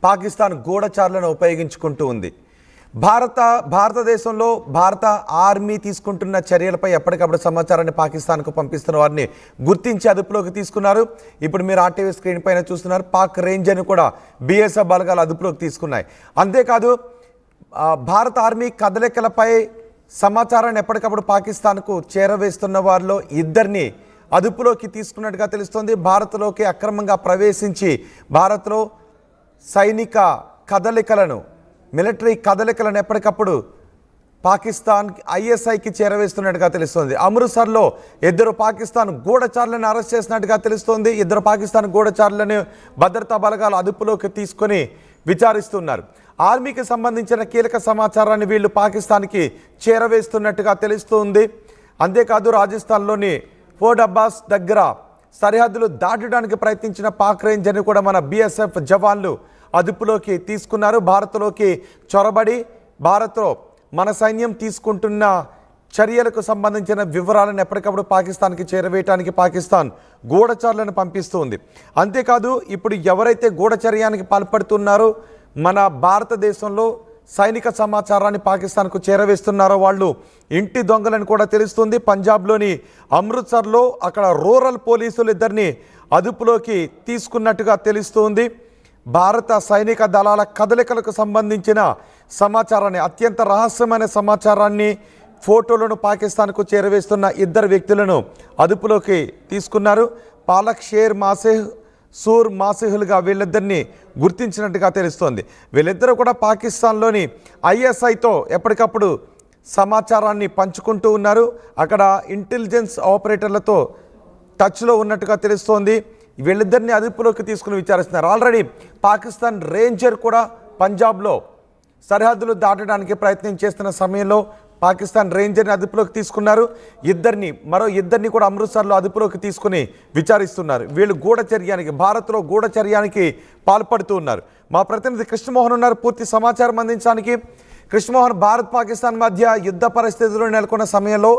పాకిస్తాన్ గూఢచారులను ఉపయోగించుకుంటూ ఉంది. భారతదేశంలో భారత ఆర్మీ తీసుకుంటున్న చర్యలపై ఎప్పటికప్పుడు సమాచారాన్ని పాకిస్తాన్కు పంపిస్తున్న వారిని గుర్తించి అదుపులోకి తీసుకున్నారు. ఇప్పుడు మీరు ఆర్టీవీ స్క్రీన్ పైన చూస్తున్నారు. పాక్ రేంజర్ను కూడా బీఎస్ఎఫ్ బలగాలు అదుపులోకి తీసుకున్నాయి. అంతేకాదు భారత ఆర్మీ కదలికలపై సమాచారాన్ని ఎప్పటికప్పుడు పాకిస్తాన్కు చేరవేస్తున్న వారిలో ఇద్దరిని అదుపులోకి తీసుకున్నట్టుగా తెలుస్తోంది. భారత్లోకి అక్రమంగా ప్రవేశించి భారత్లో సైనిక కదలికలను మిలిటరీ కదలికలను ఎప్పటికప్పుడు పాకిస్తాన్ ఐఎస్ఐకి చేరవేస్తున్నట్టుగా తెలుస్తోంది. అమృత్సర్లో ఇద్దరు పాకిస్తాన్ గూఢచారులను అరెస్ట్ చేసినట్టుగా తెలుస్తోంది. ఇద్దరు పాకిస్తాన్ గూఢచారులను భద్రతా బలగాలు అదుపులోకి తీసుకొని విచారిస్తున్నారు. ఆర్మీకి సంబంధించిన కీలక సమాచారాన్ని వీళ్ళు పాకిస్తాన్కి చేరవేస్తున్నట్టుగా తెలుస్తోంది. అంతేకాదు రాజస్థాన్లోని ఫోర్ట్ అబ్బాస్ దగ్గర సరిహద్దులు దాటడానికి ప్రయత్నించిన పాక్ రేంజర్ని కూడా మన బీఎస్ఎఫ్ జవాన్లు అదుపులోకి తీసుకున్నారు. భారత్లోకి చొరబడి భారత్లో మన సైన్యం తీసుకుంటున్న చర్యలకు సంబంధించిన వివరాలను ఎప్పటికప్పుడు పాకిస్తాన్కి చేరవేయడానికి పాకిస్తాన్ గూఢచారులను పంపిస్తుంది. అంతేకాదు ఇప్పుడు ఎవరైతే గూఢచర్యానికి పాల్పడుతున్నారో మన భారతదేశంలో సైనిక సమాచారాన్ని పాకిస్తాన్కు చేరవేస్తున్నారో వాళ్ళు ఇంటి దొంగలను కూడా తెలుస్తుంది. పంజాబ్లోని అమృత్సర్లో అక్కడ రూరల్ పోలీసులు ఇద్దరిని అదుపులోకి తీసుకున్నట్టుగా తెలుస్తుంది. భారత సైనిక దళాల కదలికలకు సంబంధించిన సమాచారాన్ని అత్యంత రహస్యమైన సమాచారాన్ని ఫోటోలను పాకిస్తాన్కు చేరవేస్తున్న ఇద్దరు వ్యక్తులను అదుపులోకి తీసుకున్నారు. పాలక్ షేర్ మాసేహ్ సూర్ మాసిహులుగా వీళ్ళిద్దరిని గుర్తించినట్టుగా తెలుస్తోంది. వీళ్ళిద్దరూ కూడా పాకిస్తాన్లోని ఐఎస్ఐతో ఎప్పటికప్పుడు సమాచారాన్ని పంచుకుంటూ ఉన్నారు. అక్కడ ఇంటెలిజెన్స్ ఆపరేటర్లతో టచ్లో ఉన్నట్టుగా తెలుస్తోంది. వీళ్ళిద్దరిని అదుపులోకి తీసుకుని విచారిస్తున్నారు. ఆల్రెడీ పాకిస్తాన్ రేంజర్ కూడా పంజాబ్లో సరిహద్దులు దాటడానికి ప్రయత్నం చేస్తున్న సమయంలో పాకిస్తాన్ రేంజర్ని అదుపులోకి తీసుకున్నారు. మరో ఇద్దరిని కూడా అమృత్సర్లో అదుపులోకి తీసుకుని విచారిస్తున్నారు. వీళ్ళు గూఢచర్యానికి భారత్లో గూఢచర్యానికి పాల్పడుతూ ఉన్నారు. మా ప్రతినిధి కృష్ణమోహన్ ఉన్నారు పూర్తి సమాచారం అందించడానికి. కృష్ణమోహన్, భారత్ పాకిస్తాన్ మధ్య యుద్ధ పరిస్థితులు నెలకొన్న సమయంలో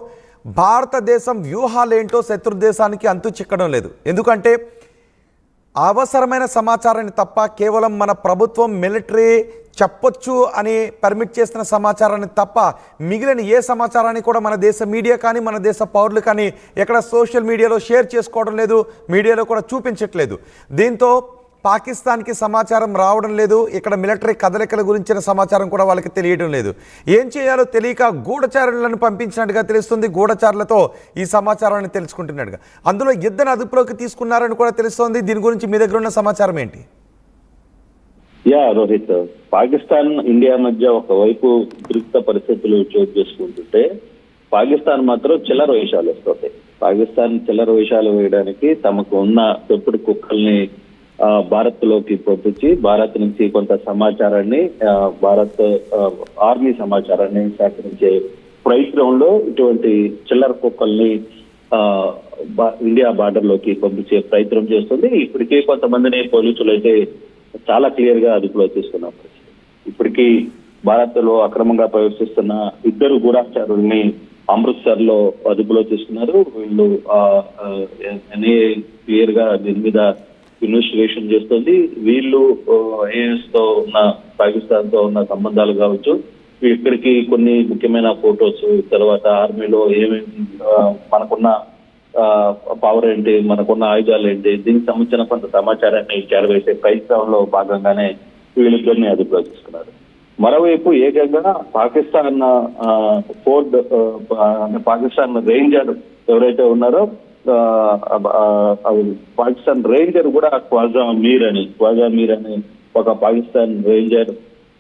భారతదేశం వ్యూహాలేంటో శత్రు దేశానికి అంతు చిక్కడం లేదు. ఎందుకంటే అవసరమైన సమాచారాన్ని తప్ప కేవలం మన ప్రభుత్వం మిలిటరీ చెప్పొచ్చు అని పర్మిట్ చేస్తున్న సమాచారాన్ని తప్ప మిగిలిన ఏ సమాచారాన్ని కూడా మన దేశ మీడియా కానీ మన దేశ పౌరులు కానీ ఎక్కడ సోషల్ మీడియాలో షేర్ చేసుకోవడం లేదు, మీడియాలో కూడా చూపించట్లేదు. దీంతో పాకిస్తాన్కి సమాచారం రావడం లేదు. ఇక్కడ మిలిటరీ కదలికల గురించిన సమాచారం కూడా వాళ్ళకి తెలియడం లేదు. ఏం చేయాలో తెలియక గూఢచారులను పంపించినట్టుగా తెలుస్తుంది. గూఢచారులతో ఈ సమాచారాన్ని తెలుసుకుంటున్నట్టుగా అందులో ఇద్దరు అదుపులోకి తీసుకున్నారని కూడా తెలుస్తోంది. దీని గురించి మీ దగ్గర ఉన్న సమాచారం ఏంటి? రోహిత్, పాకిస్తాన్ ఇండియా మధ్య ఒకవైపు ఉద్రిక్త పరిస్థితులు చోటు చేసుకుంటుంటే పాకిస్తాన్ మాత్రం చిల్లర వేషాలు వేస్తుంది. పాకిస్తాన్ చిల్లర వేషాలు వేయడానికి తమకు ఉన్న పెంపుడు కుక్కల్ని భారత్ లోకి పంపించి భారత్ నుంచి కొంత సమాచారాన్ని భారత్ ఆర్మీ సమాచారాన్ని సేకరించే ప్రయత్నంలో ఇటువంటి చిల్లర కుక్కల్ని ఇండియా బార్డర్ లోకి పంపించే ప్రయత్నం చేస్తుంది. ఇప్పటికే కొంతమందిని పోలీసులు అయితే చాలా క్లియర్ గా అదుపులో తీసుకున్న పరిస్థితి. ఇప్పటికీ భారత్ లో అక్రమంగా ప్రవేశిస్తున్న ఇద్దరు గూఢచారుల్ని అమృత్సర్ లో అదుపులో తీసుకున్నారు. వీళ్ళు క్లియర్ గా దీని మీద ఇన్వెస్టిగేషన్ చేస్తుంది. వీళ్ళు ఐఏఎస్ తో ఉన్న పాకిస్తాన్ తో ఉన్న సంబంధాలు కావచ్చు, ఇక్కడికి కొన్ని ముఖ్యమైన ఫొటోస్, తర్వాత ఆర్మీలో ఏమేమి మనకున్న పవర్ ఏంటి, మనకున్న ఆయుధాలు ఏంటి, దీనికి సంబంధించిన కొంత సమాచారాన్ని చేరవేసే ప్రయత్నంలో భాగంగానే వీళ్ళిద్దరిని అదుపులో తీసుకున్నారు. మరోవైపు ఏకంగా పాకిస్తాన్ పాకిస్తాన్ రేంజర్ ఎవరైతే ఉన్నారో పాకిస్తాన్ రేంజర్ కూడా ఖ్వాజా మీర్ అని ఒక పాకిస్తాన్ రేంజర్,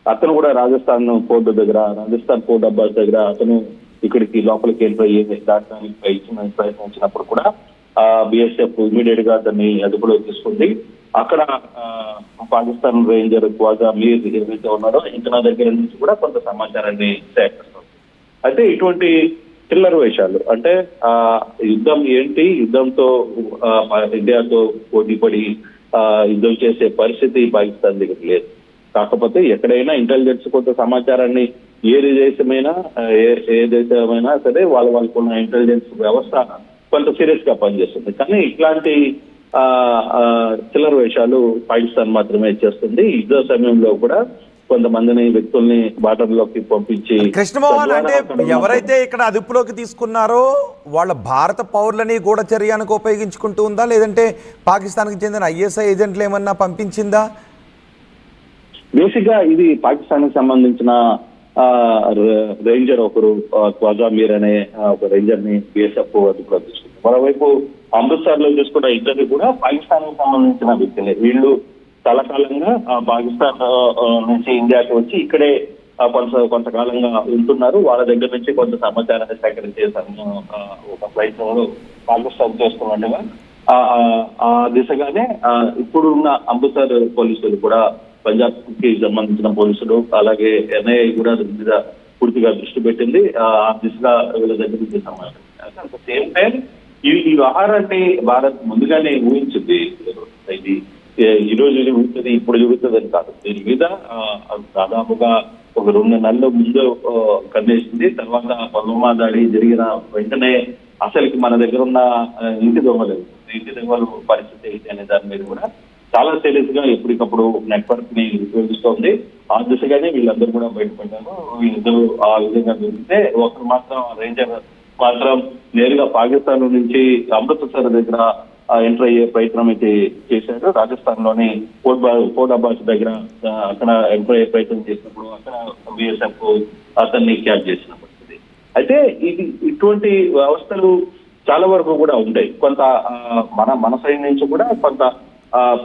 అతను కూడా రాజస్థాన్ ఫోర్ట్ అబ్బాస్ దగ్గర అతను ఇక్కడికి లోపలికి వెళ్ళిపోయి దాటడానికి ప్రయత్నించినప్పుడు కూడా బిఎస్ఎఫ్ ఇమీడియట్ గా అతన్ని అదుపులో తీసుకుంది. అక్కడ పాకిస్తాన్ రేంజర్ ఖ్వాజా మీర్ ఏవైతే ఉన్నారో ఇతని దగ్గర నుంచి కూడా కొంత సమాచారాన్ని సేకరిస్తుంది. అయితే ఇటువంటి చిల్లర వేషాలు అంటే యుద్ధం ఏంటి, యుద్ధంతో ఇండియాతో పోటీపడి యుద్ధం చేసే పరిస్థితి పాకిస్తాన్ దగ్గర లేదు. కాకపోతే ఎక్కడైనా ఇంటెలిజెన్స్ కొంత సమాచారాన్ని ఏ దేశమైనా సరే వాళ్ళకున్న ఇంటెలిజెన్స్ వ్యవస్థ కొంత సీరియస్ గా పనిచేస్తుంది. కానీ ఇట్లాంటి చిల్లర వేషాలు పాకిస్తాన్ మాత్రమే చేస్తుంది. యుద్ధ సమయంలో కూడా కొంతమందిని వ్యక్తుల్ని బార్డర్లోకి పంపించి కృష్ణమోహన్, అంటే ఎవరైతే ఇక్కడ అదుపులోకి తీసుకున్నారో వాళ్ళ భారత పౌరులని గూఢచర్యానికి ఉపయోగించుకుంటూ ఉందా, లేదంటే పాకిస్తాన్కి చెందిన ఐఎస్ఐ ఏజెంట్లు ఏమన్నా పంపించిందా? బేసిక్ గా ఇది పాకిస్తాన్ కి సంబంధించిన రేంజర్ ఒకరు ఖ్వాజా మీర్ అనే ఒక రేంజర్ ని బిఎస్ఎఫ్ అదుపులో తీసుకుంది. మరోవైపు అమృత్సర్ లో చూసుకున్న ఇద్దరు కూడా పాకిస్తాన్ కి సంబంధించిన వ్యక్తులే. వీళ్ళు చాలా కాలంగా పాకిస్తాన్ నుంచి ఇండియాకి వచ్చి ఇక్కడే కొంతకాలంగా ఉంటున్నారు. వాళ్ళ దగ్గర నుంచి కొంత సమాచారాన్ని సేకరించే ఒక ప్రయత్నంలో పాకిస్తాన్ చేస్తున్నట్టుగా ఆ దిశగానే ఇప్పుడు ఉన్న అమృత్సర్ పోలీసులు కూడా, పంజాబ్ కి సంబంధించిన పోలీసులు అలాగే ఎన్ఐఏ కూడా దీని మీద పూర్తిగా దృష్టి పెట్టింది. ఆ దిశగా వీళ్ళ దగ్గర నుంచి సమాచారం. అట్ ద సేమ్ టైం ఈ వ్యవహారాన్ని భారత్ ముందుగానే ఊహించింది. ఇది ఈ రోజు జరుగుతుంది, ఇప్పుడు జరుగుతుంది అని కాదు. దీని మీద దాదాపుగా ఒక 2 నెలల ముందు కన్నేసింది. తర్వాత పుల్వామా దాడి జరిగిన వెంటనే అసలుకి మన దగ్గర ఉన్న ఇంటి దొంగలు పరిస్థితి ఏంటి అనే దాని మీద కూడా చాలా సీరియస్ గా ఎప్పటికప్పుడు నెట్వర్క్ ని ఉపయోగిస్తోంది. ఆ దిశగానే వీళ్ళందరూ కూడా బయటపడ్డారు. వీళ్ళిద్దరూ ఆ విధంగా దొరికితే ఒకరు మాత్రం రేంజర్ మాత్రం నేరుగా పాకిస్తాన్ నుంచి అమృత్సర్ దగ్గర ఎంటర్ అయ్యే ప్రయత్నం అయితే చేశారు. రాజస్థాన్ లోని ఫోర్డాబాద్ దగ్గర అక్కడ ఎంటర్ అయ్యే ప్రయత్నం చేసినప్పుడు అక్కడ బిఎస్ఎఫ్ అతన్ని క్యాచ్ చేసిన పరిస్థితి. అయితే ఇటువంటి వ్యవస్థలు చాలా వరకు కూడా ఉంటాయి. కొంత మన సైడ్ నుంచి కూడా కొంత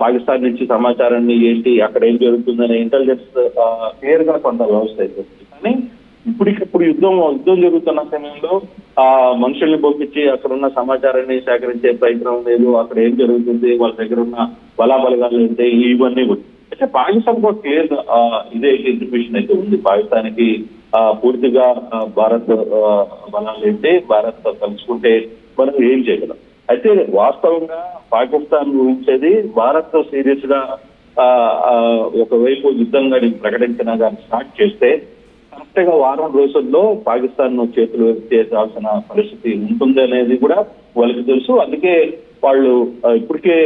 పాకిస్తాన్ నుంచి సమాచారాన్ని ఏంటి అక్కడ ఏం జరుగుతుందనే ఇంటెలిజెన్స్ క్లియర్ గా కొంత వ్యవస్థ అయిపోతుంది. కానీ ఇప్పుడు యుద్ధం జరుగుతున్న సమయంలో మనుషుల్ని పంపించి అక్కడ ఉన్న సమాచారాన్ని సేకరించే ప్రయత్నం లేదు. అక్కడ ఏం జరుగుతుంది, వాళ్ళ దగ్గర ఉన్న బలాబలగాలు ఏంటి, ఇవన్నీ కూడా అయితే పాకిస్తాన్ కూడా క్లియర్ ఇదే ఇన్ఫర్మేషన్ అయితే ఉంది. పాకిస్తాన్కి పూర్తిగా భారత్ బలాలు ఏంటి, భారత్ కలుసుకుంటే మనం ఏం చేయగలం. అయితే వాస్తవంగా పాకిస్తాన్ ఊహించేది భారత్ సీరియస్ గా ఒకవైపు యుద్ధంగా ప్రకటించినా కానీ స్టార్ట్ చేస్తే కరెక్ట్ గా వారం రోజుల్లో పాకిస్తాన్ చేతులు చేయాల్సిన పరిస్థితి ఉంటుంది అనేది కూడా వాళ్ళకి తెలుసు. అందుకే వాళ్ళు ఇప్పటికే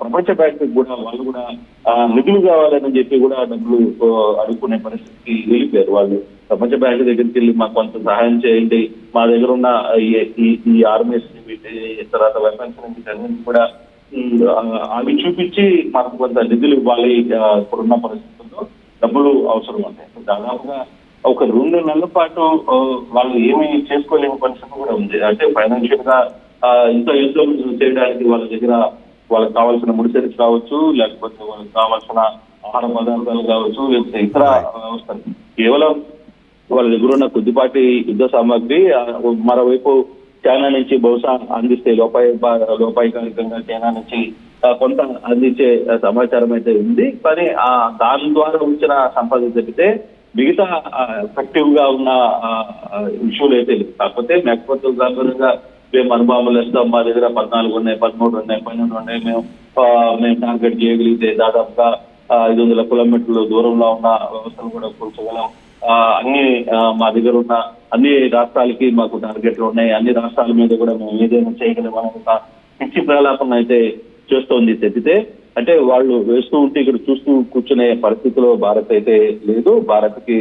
ప్రపంచ బ్యాంక్ కూడా వాళ్ళు కూడా నిధులు కావాలని చెప్పి కూడా డబ్బులు అడుక్కునే పరిస్థితికి వెళ్ళిపోయారు. వాళ్ళు ప్రపంచ బ్యాంక్ దగ్గరికి వెళ్ళి మాకు కొంత సహాయం చేయండి, మా దగ్గర ఉన్న ఈ ఆర్మీస్ తర్వాత వెపన్స్ నుంచి కూడా అవి చూపించి మాకు కొంత నిధులు ఇవ్వాలి, ఇప్పుడున్న పరిస్థితుల్లో డబ్బులు అవసరం ఉంటాయి. దాదాపుగా ఒక 2 నెలల పాటు వాళ్ళు ఏమీ చేసుకోలేని పరిస్థితి కూడా ఉంది. అంటే ఫైనాన్షియల్ గా ఇంత యుద్ధం చేయడానికి వాళ్ళ దగ్గర వాళ్ళకి కావాల్సిన ముడిసరికి కావచ్చు, లేకపోతే వాళ్ళకి కావాల్సిన ఆహార పదార్థాలు కావచ్చు, లేకపోతే ఇతర వ్యవస్థలు కేవలం వాళ్ళ దగ్గర ఉన్న కొద్దిపాటి యుద్ధ సామాగ్రి మరోవైపు చైనా నుంచి బహుశా అందిస్తే లోపాయికారికంగా చైనా నుంచి కొంత అందించే సమాచారం అయితే ఉంది. కానీ దాని ద్వారా వచ్చిన సంపద తప్పితే మిగతా ఎఫెక్టివ్ గా ఉన్న ఇష్యూలు అయితే లేదు. కాకపోతే మేకపోతే ఉదాహరణగా మేము అనుభవాలు వేస్తాం, మా దగ్గర 14 ఉన్నాయి, 13 ఉన్నాయి, 12 ఉన్నాయి, మేము టార్గెట్ చేయగలిగితే దాదాపుగా 500 కిలోమీటర్ల దూరంలో ఉన్న వ్యవస్థను కూడా కూర్చోగలం. అన్ని మా దగ్గర ఉన్న అన్ని రాష్ట్రాలకి మాకు టార్గెట్లు ఉన్నాయి, అన్ని రాష్ట్రాల మీద కూడా మేము ఏదైనా చేయగలం అనే ఒక పిచ్చి ప్రలాపన అయితే చేస్తోంది తప్పితే అంటే వాళ్ళు వేస్తూ ఉంటే ఇక్కడ చూస్తూ కూర్చునే పరిస్థితిలో భారత్ అయితే లేదు. భారత్ కి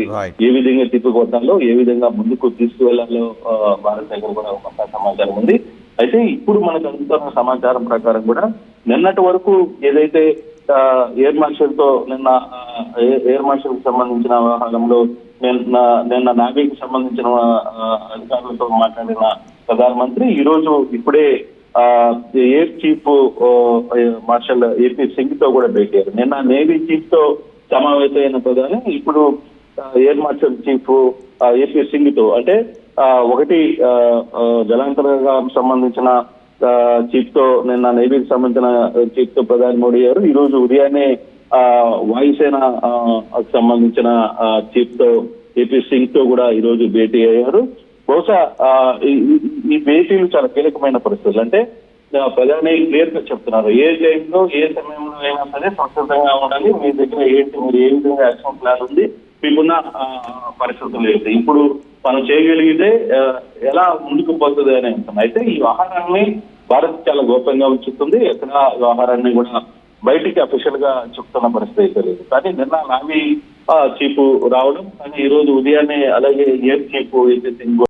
ఏ విధంగా తిప్పికొట్టాలో, ఏ విధంగా ముందుకు తీసుకువెళ్లాలో భారత్ దగ్గర కూడా ఒక సమాచారం ఉంది. అయితే ఇప్పుడు మనకు అందుతున్న సమాచారం ప్రకారం కూడా నిన్నటి వరకు ఏదైతే ఎయిర్ మార్షల్ తో నిన్న ఎయిర్ మార్షల్ కి సంబంధించిన వ్యవహారంలో నిన్న నావీకి సంబంధించిన అధికారులతో మాట్లాడిన ప్రధానమంత్రి ఈ రోజు ఇప్పుడే air chief marshal AP Singh తో కూడా భేటీ అయ్యారు. నిన్న నేవీ చీఫ్ తో సమావేశమైన ప్రధాని ఇప్పుడు air marshal chief AP Singh తో అంటే ఒకటి జలాంతర్గాలకు సంబంధించిన చీఫ్ తో నిన్న నేవీకి సంబంధించిన చీఫ్ తో ప్రధాని మోడీ గారు ఈ రోజు ఉదయాన్నే వాయుసేన సంబంధించిన చీఫ్ తో ఏపీ సింగ్ తో కూడా ఈ రోజు భేటీ అయ్యారు. బహుశా ఈ భేటీలు చాలా కీలకమైన పరిస్థితులు. అంటే ప్రధాని క్లియర్ గా చెప్తున్నారు, ఏ టైంలో ఏ సమయంలో అయినా సరే సంస్కృతంగా ఉండాలి, మీ దగ్గర ఏంటి, మీరు ఏ విధంగా యాక్షన్ ప్లాన్ ఉంది, మీకున్న పరిస్థితులు ఏంటి, ఇప్పుడు మనం చేయగలిగితే ఎలా ముందుకు పోతుంది అని అంటున్నాం. అయితే ఈ వ్యవహారాన్ని భారత్ చాలా గోప్యంగా ఉంచుతుంది. ఎక్కడ వ్యవహారాన్ని కూడా బయటికి అఫీషియల్ గా చెప్తున్న పరిస్థితి అయితే లేదు. కానీ నిన్న నావీ చీఫ్ రావడం, కానీ ఈ రోజు ఉదయాన్నే అలాగే ఎయిర్ చీఫ్